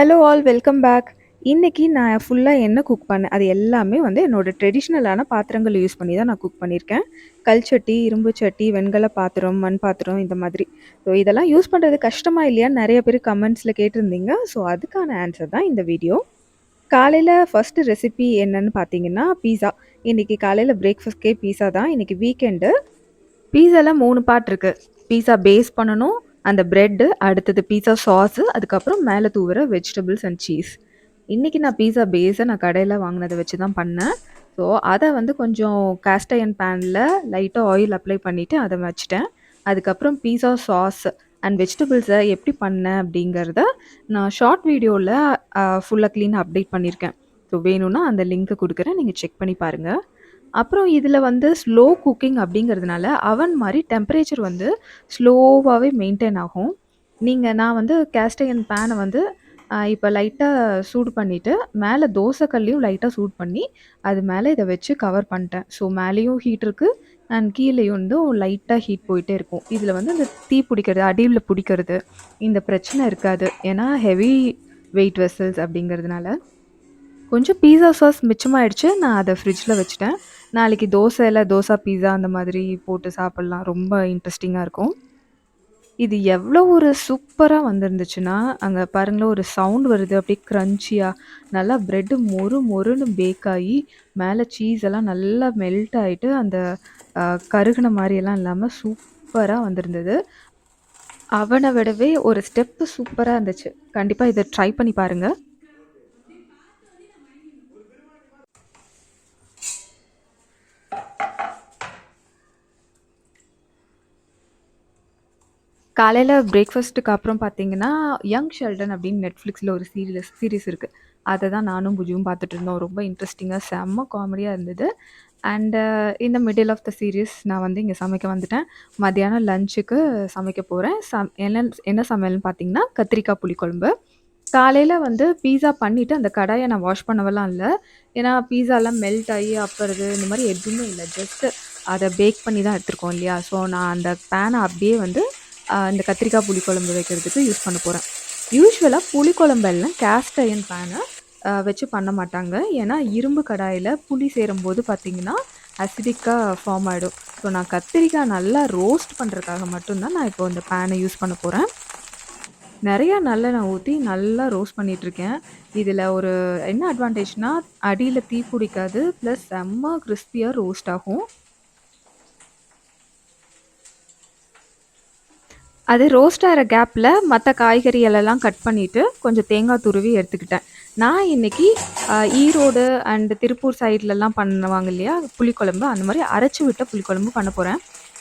Hello all welcome back. இன்னைக்கு நான் ஃபுல்லா என்ன குக் பண்ணேன், அது எல்லாமே வந்து என்னோட ட்ரெடிஷ்னலான பாத்திரங்கள் யூஸ் பண்ணி தான் நான் குக் பண்ணியிருக்கேன். கல் சட்டி, இரும்பு சட்டி, வெண்கல பாத்திரம், மண் பாத்திரம் இந்த மாதிரி. ஸோ இதெல்லாம் யூஸ் பண்ணுறது கஷ்டமா இல்லையான்னு நிறைய பேர் கமெண்ட்ஸில் கேட்டிருந்தீங்க. ஸோ அதுக்கான ஆன்சர் தான் இந்த வீடியோ. காலையில ஃபர்ஸ்ட் ரெசிபி என்னன்னு பார்த்தீங்கன்னா, பீஸா. இன்னைக்கு காலையில பிரேக்ஃபாஸ்ட்கே பீஸா தான். இன்னைக்கு வீக்கெண்டு. பீஸால 3 பார்ட் இருக்கு. பீஸா பேஸ் பண்ணணும், அந்த பிரெட்டு, அடுத்தது பீஸா சாஸு, அதுக்கப்புறம் மேல தூவுற வெஜிடபிள்ஸ் அண்ட் சீஸ். இன்னைக்கு நான் பீஸா பேஸ நான் கடையில வாங்குனத வச்சு தான் பண்ணேன். ஸோ, அத வந்து கொஞ்சம் காஸ்ட் அயர்ன் பேன்ல லைட்டா ஆயில் அப்ளை பண்ணிட்டு அத வச்சுட்டேன். அதுக்கப்புறம் பீஸா சாஸ் அண்ட் வெஜிடபிள்ஸ எப்படி பண்ணேன் அப்படிங்கிறத நான் ஷார்ட் வீடியோல ஃபுல்லா கிளீனா அப்டேட் பண்ணியிருக்கேன். ஸோ, வேணும்னா அந்த லிங்க்க குடுக்குறேன். நீங்க செக் பண்ணி பாருங்க. அப்புறம் இதில வந்து ஸ்லோ குக்கிங் அப்படிங்கிறதுனால, அவன் மாரி டெம்பரேச்சர் வந்து ஸ்லோவாவே மெயின்டெயின் ஆகும். நான் வந்து கேஸ்ட் அயர்ன் பேன வந்து இப்ப லைட்டா சூடு பண்ணிட்டு, மேல தோசை கல்லையும் லைட்டா சூடு பண்ணி, அது மேல இத வச்சு கவர் பண்ட்டேன். ஸோ மேலேயும் ஹீட் இருக்கு அண்ட் கீழயும் வந்து லைட்டா ஹீட் போயிட்டே இருக்கும். இதில வந்து அந்த தீ பிடிக்கிறது, அடியில பிடிக்கிறது இந்த பிரச்சனை இருக்காது. ஏன்னா ஹெவி வெயிட் வெசல்ஸ் அப்படிங்கிறதுனால. கொஞ்சம் பீஸா சாஸ் மிச்சமாயிடுச்சு. நான் அத ஃப்ரிட்ஜ்ல வச்சுட்டேன். நாளைக்கு தோசா, பீஸா அந்த மாதிரி போட்டு சாப்பிடலாம். ரொம்ப இன்ட்ரஸ்டிங்கா இருக்கும். இது எவ்ளோ ஒரு சூப்பரா வந்திருந்துச்சுன்னா, அங்க பாருங்களேன் ஒரு சவுண்ட் வருது. அப்படியே கிரன்ச்சியா நல்லா பிரெட் மொறு மொறுன்னு பேக் ஆயி, மேல சீஸ் எல்லாம் நல்லா மெல்ட் ஆயிட்டு, அந்த அ கருகுன மாரியெல்லாம் இல்லாம சூப்பரா வந்திருந்தது. அவன விடவே ஒரு ஸ்டெப் சூப்பரா இருந்துச்சு. கண்டிப்பா இத ட்ரை பண்ணி பாருங்க. காலையில பிரேக்ஃபாஸ்ட்டுக்கு அப்புறம் பார்த்தீங்கன்னா, யங் ஷெல்டன் அப்படின்னு நெட்ஃப்ளிக்ஸ்ல ஒரு சீரிஸ் இருக்கு. அத தான் நானும் புஜியும் பார்த்துட்டு இருந்தோம். ரொம்ப இன்ட்ரஸ்டிங்கா செம்ம காமெடியா இருந்தது. அண்ட் இந்த மிடில் ஆஃப் த சீரிஸ் நான் வந்து இங்க சமைக்க வந்துட்டேன். மதியானம் லஞ்சுக்கு சமைக்க போறேன். என்ன என்ன சமையல்னு பார்த்தீங்கன்னா, கத்திரிக்காய் புளிக்குழம்பு. காலையில வந்து பீஸா பண்ணிட்டு அந்த கடாய நான் வாஷ் பண்ணவெல்லாம் இல்ல. ஏன்னா பீஸாலாம் மெல்ட் ஆயி அப்புறது இந்த மாரி எதுவுமே இல்ல. ஜஸ்ட் அத பேக் பண்ணி தான் எடுத்துருக்கோம் இல்லையா? ஸோ நான் அந்த பேன அப்படியே வந்து இந்த கத்திரிக்காய் புளிக்குழம்பு வைக்கிறதுக்கு யூஸ் பண்ண போறேன். யூசுவலா புளிக்குழம்பெல்லாம் கேஸ்ட் அயர்ன் பேன வச்சு பண்ண மாட்டாங்க. ஏன்னா இரும்பு கடாயில புளி சேரும்போது பார்த்தீங்கன்னா, அசிடிக்கா ஃபார்ம் ஆயிடும். ஸோ நான் கத்திரிக்காய் நல்லா ரோஸ்ட் பண்றதுக்காக மட்டும் தான் நான் இப்போ இந்த பேன யூஸ் பண்ண போறேன். நெறையா நல்லெண்ணெய் ஊத்தி நல்லா ரோஸ்ட் பண்ணிட்டுருக்கேன். இதில ஒரு என்ன அட்வான்டேஜ்னா, அடியில தீ பிடிக்காது. ப்ளஸ் செம்ம கிரிஸ்பியா ரோஸ்ட் ஆகும். அது ரோஸ்ட் ஆகுற கேப்ல மத்த காய்கறிகளெல்லாம் கட் பண்ணிட்டு, கொஞ்சம் தேங்காய் துருவி எடுத்துக்கிட்டேன். நான் இன்னைக்கு ஈரோடு அண்ட் திருப்பூர் சைட்லலாம் பண்ணுவாங்க இல்லையா? புளிக்குழம்பு அந்த மாரி அரைச்சு விட்ட புளிக்குழம்பு பண்ண போறேன்.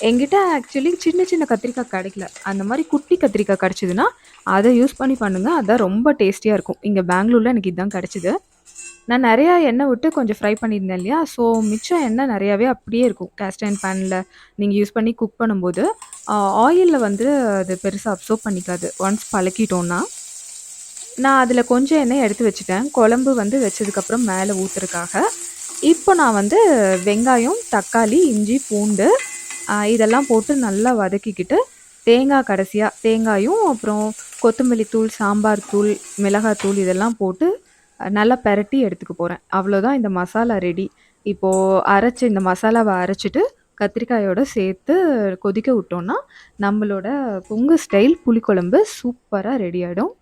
என்கிட்ட ஆக்சுவலி சின்ன சின்ன கத்திரிக்காய் கிடைக்கல. அந்த மாரி குட்டி கத்திரிக்காய் கிடைச்சதுன்னா, அத யூஸ் பண்ணி பண்ணுங்க. அதான் ரொம்ப டேஸ்டியா இருக்கும். இங்க பெங்களூர்ல எனக்கு இதான் கிடைச்சது. நான் நெறையா எண்ணெய் விட்டு கொஞ்சம் ஃப்ரை பண்ணியிருந்தேன் இல்லையா? ஸோ மிச்சம் எண்ணெய் நெறையாவே அப்படியே இருக்கும். கேஸ்ட் அயர்ன் பேன்ல நீங்க யூஸ் பண்ணி குக் பண்ணும்போது, ஆ ஆயில்ல வந்து அது பெருசா அப்சர்வ் பண்ணிக்காது. ஒன்ஸ் பழக்கிட்டோம்னா. நான் அதில கொஞ்சம் எண்ணெய எடுத்து வச்சுட்டேன். குழம்பு வந்து வச்சதுக்கப்புறம் மேல ஊத்துறதுக்காக. இப்போ நான் வந்து வெங்காயம், தக்காளி, இஞ்சி, பூண்டு இதெல்லாம் போட்டு நல்லா வதக்கிக்கிட்டு, கடைசியா தேங்காயும், அப்புறம் கொத்தமல்லி தூள், சாம்பார் தூள், மிளகாய் தூள் இதெல்லாம் போட்டு நல்லா பெரட்டி எடுத்துக்க போறேன். அவ்வளோதான் இந்த மசாலா ரெடி. இப்போ அரைச்சு இந்த மசாலாவ அரைச்சுட்டு, கத்திரிக்காயோட சேர்த்து கொதிக்க விட்டோம்னா, நம்மளோட கொங்கு ஸ்டைல் புளிக்குழம்பு சூப்பரா ரெடி ஆயிடும்.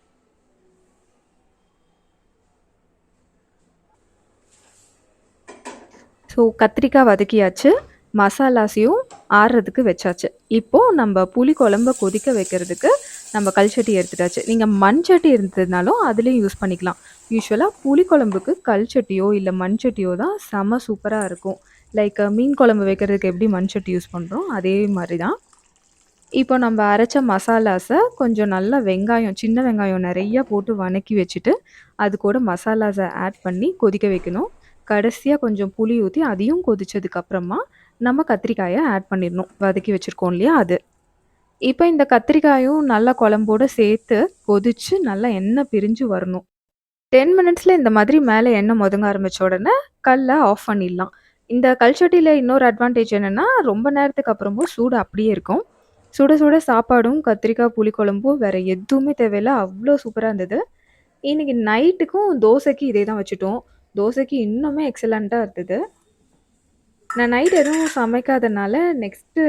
ஸோ கத்திரிக்காய் வதக்கியாச்சு. மசாலாஸையும் ஆறுறதுக்கு வச்சாச்சு. இப்போ நம்ப புளி குழம்ப கொதிக்க வைக்கிறதுக்கு நம்ம கல் சட்டி எடுத்துட்டாச்சு. நீங்க மண் சட்டி இருந்ததுனாலும் அதுலயும் யூஸ் பண்ணிக்கலாம். யூசுவலா புளி குழம்புக்கு கல் சட்டியோ, இல்ல மண் சட்டியோ தான் செம சூப்பரா இருக்கும். லைக் மீன் குழம்பு வைக்கிறதுக்கு எப்படி மண் சட்டி யூஸ் பண்றோம், அதே மாரி தான். இப்போ நம்ப அரைச்ச மசாலாஸ கொஞ்சம் நல்லா வெங்காயம், சின்ன வெங்காயம் நெறைய போட்டு வணக்கி வச்சுட்டு, அது கூட மசாலாஸ ஆட் பண்ணி கொதிக்க வைக்கணும். கடைசியா கொஞ்சம் புளி ஊத்தி அதையும் கொதிச்சதுக்கு அப்புறமா, நம்ம கத்திரிக்காய ஆட் பண்ணிடணும். வதக்கி வச்சிருக்கோம் இல்லையா அது. இப்ப இந்த கத்திரிக்காயும் நல்லா குழம்போட சேர்த்து கொதிச்சு நல்லா எண்ணெய் பிரிஞ்சு வரணும். 10 மினிட்ஸ்ல இந்த மாதிரி மேல எண்ணெய் மொதங்க ஆரம்பிச்ச உடனே கல்ல ஆஃப் பண்ணிடலாம். இந்த கல் சட்டியில இன்னொரு அட்வான்டேஜ் என்னன்னா, ரொம்ப நேரத்துக்கு அப்புறமும் சூடு அப்படியே இருக்கும். சுட சுட சாப்பாடும், கத்திரிக்காய் புளிக்குழம்பும் வேற எதுவுமே தேவையில்ல. அவ்ளோ சூப்பரா இருந்தது. இன்னைக்கு நைட்டுக்கும் தோசைக்கு இதே தான் வச்சுட்டோம். தோசைக்கு இன்னுமே எக்ஸலன்ட்டா இருந்தது. நான் நைட் எதுவும் சமைக்காதனால, நெக்ஸ்ட்டு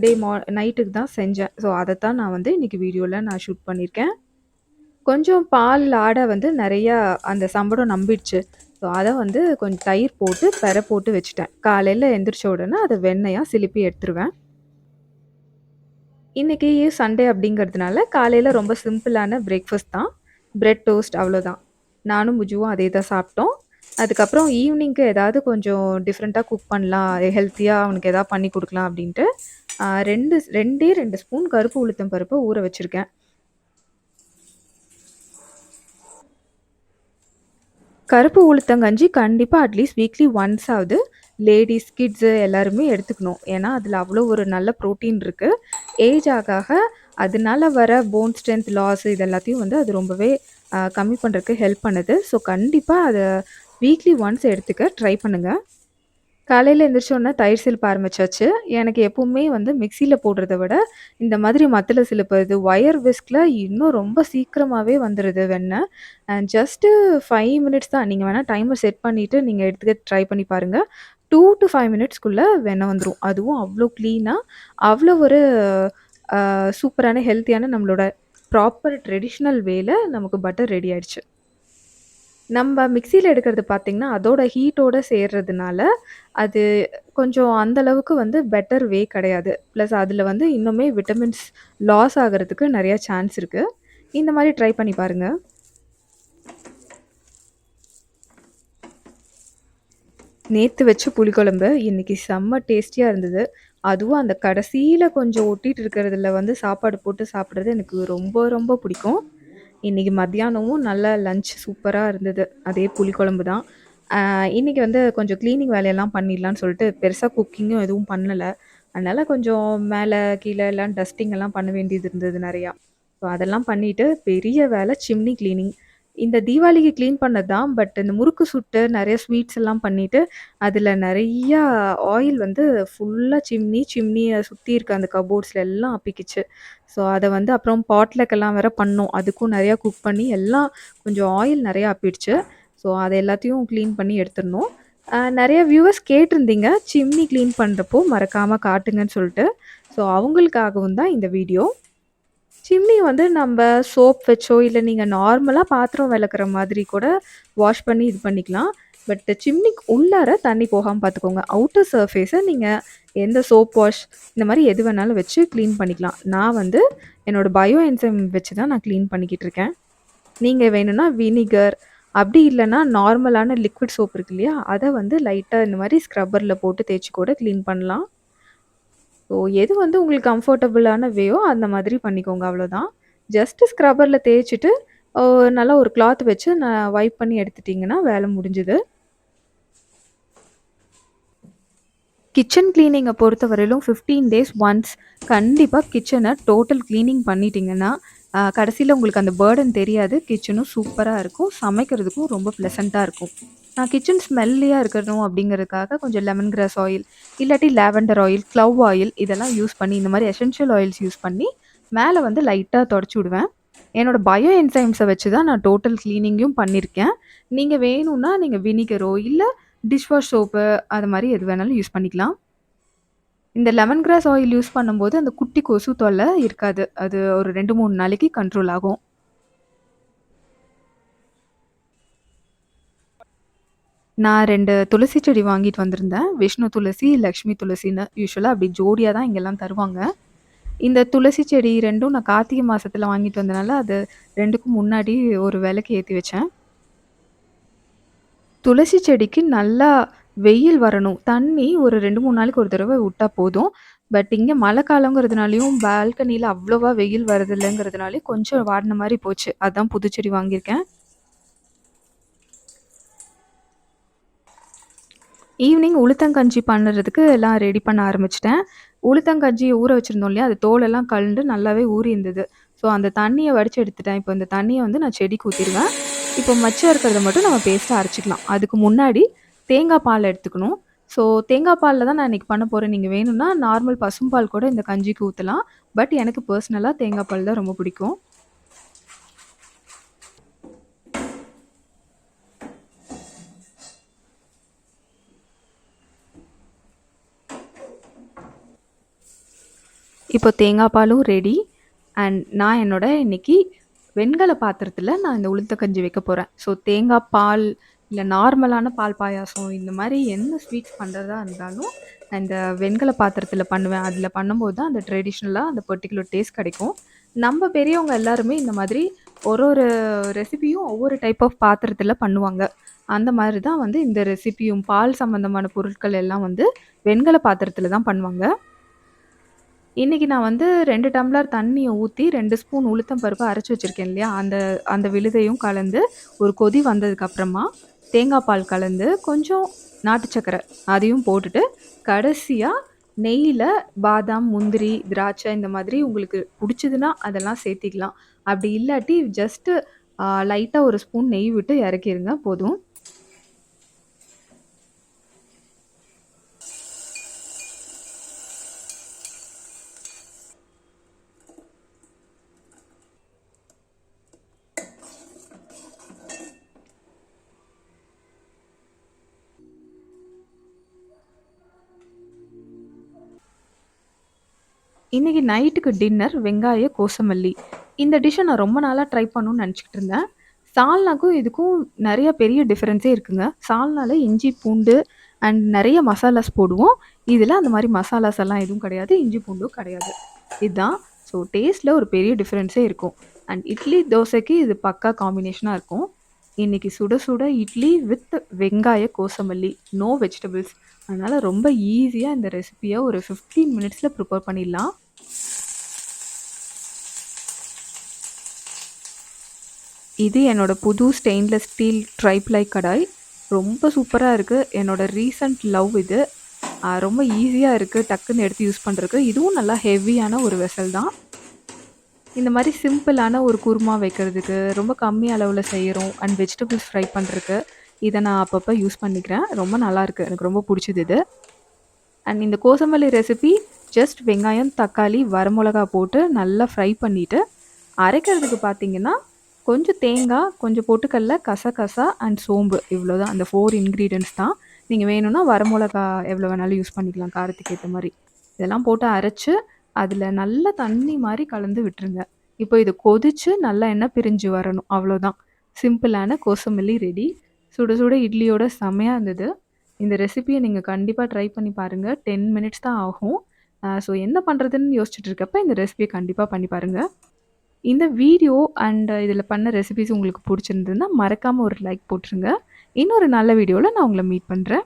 டே நைட்டுக்கு தான் செஞ்சேன். ஸோ, அதத்தான் நான் வந்து இன்னைக்கு வீடியோல நான் ஷூட் பண்ணியிருக்கேன். கொஞ்சம் பால் ஆட வந்து நெறையா அந்த சம்படம் நம்பிடுச்சு. ஸோ, அத வந்து கொஞ்சம் தயிர் போட்டு, போட்டு வச்சுட்டேன். காலையில எந்திரிச்ச உடனே அத வெண்ணெயா சிலுப்பி எடுத்துருவேன். இன்னைக்கு சண்டே அப்படிங்கிறதுனால, காலையில ரொம்ப சிம்பிளான பிரேக்ஃபாஸ்ட் தான். பிரெட் டோஸ்ட் அவ்வளோதான். நானும் புஜுவும் அதே தான் சாப்பிட்டோம். அதுக்கப்புறம் ஈவினிங்க்கு ஏதாவது கொஞ்சம் டிஃப்ரெண்ட்டா குக் பண்ணலாம். ஹெல்த்தியா அவனுக்கு ஏதாவது பண்ணி குடுக்கலாம் அப்படின்ட்டு, 2 ஸ்பூன் கருப்பு உளுத்தம் பருப்ப ஊற வச்சிருக்கேன். கருப்பு உளுத்தங்கஞ்சி கண்டிப்பா அட்லீஸ்ட் வீக்லி ஒன்ஸ் ஆவது லேடீஸ், கிட்ஸு எல்லாருமே எடுத்துக்கணும். ஏன்னா, அதில அவ்வளோ ஒரு நல்ல புரோட்டீன் இருக்கு. ஏஜ் ஆக ஆக அதனால வர போன் ஸ்ட்ரென்த் லாஸ் இது எல்லாத்தையும் வந்து அது ரொம்பவே கம்மி பண்றதுக்கு ஹெல்ப் பண்ணுது. ஸோ, கண்டிப்பா அத வீக்லி ஒன்ஸ் எடுத்துக்க ட்ரை பண்ணுங்க. காலையில எந்திரிச்ச உடனே தயிர் சிலுப்ப ஆரம்பிச்சாச்சு. எனக்கு எப்பவுமே வந்து மிக்ஸியில போடுறத விட, இந்த மாதிரி மத்துல சிலுப்புறது, ஒயர் விஸ்க்ல இன்னும் ரொம்ப சீக்கிரமாவே வந்துருது வெண்ண. ஜஸ்ட்டு 5 மினிட்ஸ் தான். நீங்க வேணா டைமர் செட் பண்ணிட்டு நீங்க எடுத்துக்க ட்ரை பண்ணி பாருங்க. 2 டூ 5 மினிட்ஸ்க்குள்ள வெண்ண வந்துரும். அதுவும் அவ்ளோ கிளீனா, அவ்ளோ ஒரு சூப்பரான ஹெல்த்தியான நம்மளோட ப்ராப்பர் ட்ரெடிஷனல் வேல நமக்கு பட்டர் ரெடி ஆயிடுச்சு. நம்ப மிக்ஸியில எடுக்கிறது பார்த்தீங்கன்னா, அதோட ஹீட்டோட சேர்றதுனால, அது கொஞ்சம் அந்த அளவுக்கு வந்து பெட்டர் வே கிடையாது. பிளஸ் அதில வந்து இன்னுமே விட்டமின்ஸ் லாஸ் ஆகுறதுக்கு நெறைய சான்ஸ் இருக்கு. இந்த மாரி ட்ரை பண்ணி பாருங்க. நேத்து வச்ச புளிக்குழம்பு இன்னைக்கு செம்ம டேஸ்டியா இருந்தது. அதுவும் அந்த கடைசியில கொஞ்சம் ஒட்டிட்டு இருக்கிறதுல வந்து சாப்பாடு போட்டு சாப்பிடுறது எனக்கு ரொம்ப ரொம்ப பிடிக்கும். இன்னைக்கு மத்தியானமும் நல்ல லஞ்ச் சூப்பரா இருந்தது. அதே புளிக்குழம்பு தான். இன்னைக்கு வந்து கொஞ்சம் கிளீனிங் வேலையெல்லாம் பண்ணிடலான்னு சொல்லிட்டு பெருசா குக்கிங்கும் எதுவும் பண்ணல. அதனால கொஞ்சம் மேல, கீழ எல்லாம் டஸ்டிங் எல்லாம் பண்ண வேண்டியது இருந்தது நெறையா. ஸோ அதெல்லாம் பண்ணிட்டு பெரிய வேலை சிம்னி கிளீனிங். இந்த தீபாவளிக்கு கிளீன் பண்ணது தான். பட் இந்த முறுக்கு சுட்டு நெறைய ஸ்வீட்ஸ் எல்லாம் பண்ணிட்டு, அதில நெறையா ஆயில் வந்து ஃபுல்லா சிம்னிய சுத்தி இருக்க அந்த கப்போர்ட்ஸ்ல எல்லாம் அப்பிக்கிச்சு. ஸோ அத வந்து அப்புறம் பாட்லக்கெல்லாம் வேற பண்ணோம். அதுக்கும் நெறையா குக் பண்ணி எல்லாம் கொஞ்சம் ஆயில் நெறையா அப்பிடுச்சு. ஸோ அத எல்லாத்தையும் கிளீன் பண்ணி எடுத்துறணும். நெறைய வியூவர்ஸ் கேட்டிருந்தீங்க. சிம்னி கிளீன் பண்றப்போ மறக்காம காட்டுங்கன்னு சொல்ட்டு. ஸோ அவங்களுக்காகவும் தான் இந்த வீடியோ. சிம்னி வந்து நம்ப சோப் வச்சோ, இல்ல நீங்க நார்மலா பாத்திரம் வெளக்குற மாதிரி கூட வாஷ் பண்ணி இது பண்ணிக்கலாம். பட் சிம்னிக்கு உள்ளார தண்ணி போகாம பாத்துக்கோங்க. அவுட்டர் சர்ஃபேஸ நீங்க எந்த சோப் வாஷ் இந்த மாரி எது வேணாலும் வச்சு கிளீன் பண்ணிக்கலாம். நான் வந்து என்னோட பயோ என்சைம் வச்சு தான் நான் கிளீன் பண்ணிக்கிட்டு இருக்கேன். நீங்க வேணும்னா வினிகர், அப்படி இல்லன்னா நார்மலான லிக்விட் சோப் இருக்கு இல்லையா? அத வந்து லைட்டா இந்த மாரி ஸ்க்ரப்பர்ல போட்டு தேய்ச்சு கூட கிளீன் பண்ணலாம். ஸோ எது வந்து உங்களுக்கு கம்ஃபர்டபுளான வேயோ அந்த மாதிரி பண்ணிக்கோங்க அவ்வளோதான். ஜஸ்ட் ஸ்க்ரப்பர்ல தேய்ச்சுட்டு, ஓ நல்லா ஒரு கிளாத் வச்சு வைப் பண்ணி எடுத்துட்டீங்கன்னா வேலை முடிஞ்சுது. கிச்சன் கிளீனிங்க பொறுத்தவரையிலும் 15 டேஸ் ஒன்ஸ் கண்டிப்பா கிச்சன டோட்டல் கிளீனிங் பண்ணிட்டீங்கன்னா, கடைசில உங்களுக்கு அந்த பர்டன் தெரியாது. கிச்சனும் சூப்பரா இருக்கும். சமைக்கிறதுக்கும் ரொம்ப ப்ளசன்ட்டா இருக்கும். நான் கிச்சன் ஸ்மெல்லியா இருக்கணும் அப்படிங்கிறதுக்காக கொஞ்சம் லெமன் கிராஸ் ஆயில், இல்லாட்டி லாவெண்டர் ஆயில், க்ளவ் ஆயில் இதெல்லாம் யூஸ் பண்ணி இந்த மாரி எசென்ஷியல் ஆயில்ஸ் யூஸ் பண்ணி மேல வந்து லைட்டா தொடச்சு விடுவேன். என்னோட பயோ என்சைம்ஸ வச்சு தான் நான் டோட்டல் கிளீனிங்கும் பண்ணியிருக்கேன். நீங்க வேணும்னா நீங்க வினிகரோ, இல்ல டிஷ் வாஷ் சோப்பு அது மாரி எது வேணாலும் யூஸ் பண்ணிக்கலாம். இந்த லெமன் கிராஸ் ஆயில் யூஸ் பண்ணும்போது அந்த குட்டி கொசு தொல்ல இருக்காது. அது ஒரு 2, 3 நாளைக்கு கண்ட்ரோல் ஆகும். நான் 2 துளசி செடி வாங்கிட்டு வந்திருந்தேன். விஷ்ணு துளசி, லக்ஷ்மி துளசின்னு. யூசுவலா அப்படி ஜோடியா தான் இங்கெல்லாம் தருவாங்க. இந்த துளசி செடி 2ம் நான் கார்த்திகை மாசத்துல வாங்கிட்டு வந்தனால, அது 2க்கும் முன்னாடி ஒரு விளக்கு ஏத்தி வச்சேன். துளசி செடிக்கு நல்லா வெயில் வரணும். தண்ணி ஒரு 2, 3 நாளைக்கு ஒரு தடவ விட்டா போதும். பட் இங்க மழை காலங்கிறதுனாலயும், பால்கனில அவ்வளவா வெயில் வரதில்லங்கிறதுனாலயும் கொஞ்சம் வாடின மாரி போச்சு. அதான் புது செடி வாங்கியிருக்கேன். ஈவினிங் உளுத்தங்கஞ்சி பண்ணுறதுக்கு எல்லாம் ரெடி பண்ண ஆரம்பிச்சுட்டேன். உளுத்தங்கஞ்சி ஊற வச்சிருந்தோம் இல்லையா? அது தோலெல்லாம் கழண்டு நல்லாவே ஊறி இருந்தது. ஸோ அந்த தண்ணிய வடிச்சு எடுத்துட்டேன். இப்போ இந்த தண்ணிய வந்து நான் செடிக்கு ஊத்திருவேன். இப்போ மிச்சம் இருக்கிறத மட்டும் நம்ம பேஸ்ட்டா அரைச்சுக்கலாம். அதுக்கு முன்னாடி தேங்காய் பால் எடுத்துக்கணும். ஸோ தேங்காய் பால்ல தான் நான் இன்னைக்கு பண்ண போறேன். நீங்க வேணும்னா நார்மல் பசும்பால் கூட இந்த கஞ்சிக்கு ஊத்தலாம். எனக்கு பர்சனலா தேங்காய் பால் தான் ரொம்ப பிடிக்கும். இப்போ தேங்காய் பாலும் ரெடி. அண்ட் நான் என்னோட இன்னைக்கு வெண்கல பாத்திரத்துல நான் இந்த உளுத்த கஞ்சி வைக்க போறேன். ஸோ தேங்காய் பால், இல்ல நார்மலான பால் பாயாசம் இந்த மாரி என்ன ஸ்வீட்ஸ் பண்றதா இருந்தாலும், நான் இந்த வெண்கல பாத்திரத்துல பண்ணுவேன். அதுல பண்ணும்போது தான் அந்த ட்ரெடிஷ்னலா அந்த பர்ட்டிகுலர் டேஸ்ட் கிடைக்கும். நம்ம பெரியவங்க எல்லாருமே இந்த மாதிரி ஒரு ஒரு ரெசிபியும் ஒவ்வொரு டைப் ஆஃப் பாத்திரத்துல பண்ணுவாங்க. அந்த மாதிரி தான் வந்து இந்த ரெசிபியும் பால் சம்மந்தமான பொருட்கள் எல்லாம் வந்து வெண்கல பாத்திரத்துல தான் பண்ணுவாங்க. இன்னைக்கு நான் வந்து 2 டம்ளர் தண்ணிய ஊத்தி 2 ஸ்பூன் உளுத்தம் பருப்பு அரைச்சு வச்சிருக்கேன் இல்லையா? அந்த அந்த விழுதையும் கலந்து ஒரு கொதி வந்ததுக்கு அப்புறமா, தேங்காய் பால் கலந்து, கொஞ்சம் நாட்டு சர்க்கரை அதையும் போட்டுட்டு, கடைசியா நெய்யில பாதாம், முந்திரி, திராட்சை இந்த மாதிரி உங்களுக்கு புடிச்சதுன்னா அதெல்லாம் சேர்த்திக்கலாம். அப்படி இல்லாட்டி ஜஸ்ட் லைட்டா ஒரு ஸ்பூன் நெய் விட்டு இறக்கிருங்க போதும். இன்னைக்கு நைட்டுக்கு டின்னர் வெங்காய கோசமல்லி. இந்த டிஷ்ஷ நான் ரொம்ப நாளா ட்ரை பண்ணணும்னு நெனச்சுக்கிட்டு இருந்தேன். சால்னாக்கும் இதுக்கும் நெறைய பெரிய டிஃபரன்ஸே இருக்குங்க. சால்னால இஞ்சி, பூண்டு அண்ட் நெறைய மசாலாஸ் போடுவோம். இதுல அந்த மாரி மசாலாஸ் எல்லாம் எதுவும் கிடையாது. இஞ்சி, பூண்டும் கிடையாது. இதான். ஸோ டேஸ்ட்ல ஒரு பெரிய டிஃபரன்ஸே இருக்கும். அண்ட் இட்லி, தோசைக்கு இது பக்கா காம்பினேஷனா இருக்கும். இன்னைக்கு சுட சுட இட்லி வித் வெங்காய கோசமல்லி. No vegetables. அதனால ரொம்ப ஈஸியா இந்த ரெசிபிய ஒரு 15 மினிட்ஸ்ல ப்ரிப்பேர் பண்ணிடலாம். இது என்னோட புது ஸ்டெயின்லெஸ் ஸ்டீல் ட்ரைப்ளை கடாய். ரொம்ப சூப்பரா இருக்கு. என்னோட ரீசன்ட் லவ் இது. ரொம்ப ஈஸியா இருக்கு டக்குன்னு எடுத்து யூஸ் பண்றதுக்கு. இதுவும் நல்லா ஹெவியான ஒரு வெசல் தான். இந்த மாரி சிம்பிளான ஒரு குருமா வைக்கிறதுக்கு, ரொம்ப கம்மி அளவுல செய்றோம் அண்ட் வெஜிடபிள்ஸ் ஃப்ரை பண்றதுக்கு, இத நான் அப்பப்ப யூஸ் பண்ணிக்கிறேன். ரொம்ப நல்லாயிருக்கு. எனக்கு ரொம்ப புடிச்சது இது. அண்ட் இந்த கோசமல்லி ரெசிபி ஜஸ்ட் வெங்காயம், தக்காளி, வரமிளகா போட்டு நல்லா ஃப்ரை பண்ணிட்டு, அரைக்கிறதுக்கு பார்த்தீங்கன்னா, கொஞ்சம் தேங்காய், கொஞ்சம் பொட்டுக்கல்ல, கசகசா அண்ட் சோம்பு இவ்வளோதான். அந்த 4 இன்கிரீடியன்ட்ஸ் தான். நீங்க வேணும்னா வரமிளகா எவ்வளோ வேணாலும் யூஸ் பண்ணிக்கலாம் காரத்துக்கு ஏத்த மாரி. இதெல்லாம் போட்டு அரைச்சு, அதில நல்லா தண்ணி மாரி கலந்து விட்டுருங்க. இப்போ இது கொதிச்சு நல்லா எண்ணெய் பிரிஞ்சு வரணும். அவ்வளோதான். சிம்பிளான கோசமல்லி ரெடி. சுட சுட இட்லியோட செமையா இருந்தது. இந்த ரெசிபிய நீங்க கண்டிப்பா ட்ரை பண்ணி பாருங்க. 10 மினிட்ஸ் தான் ஆகும். ஸோ என்ன பண்றதுன்னு யோசிச்சுட்டு இருக்கப்ப இந்த ரெசிபிய கண்டிப்பா பண்ணி பாருங்க. இந்த வீடியோ அண்ட் இதில பண்ண ரெசிபீஸ் உங்களுக்கு புடிச்சிருந்ததுன்னா, மறக்காம ஒரு லைக் போட்டுருங்க. இன்னொரு நல்ல வீடியோல நான் உங்கள மீட் பண்றேன்.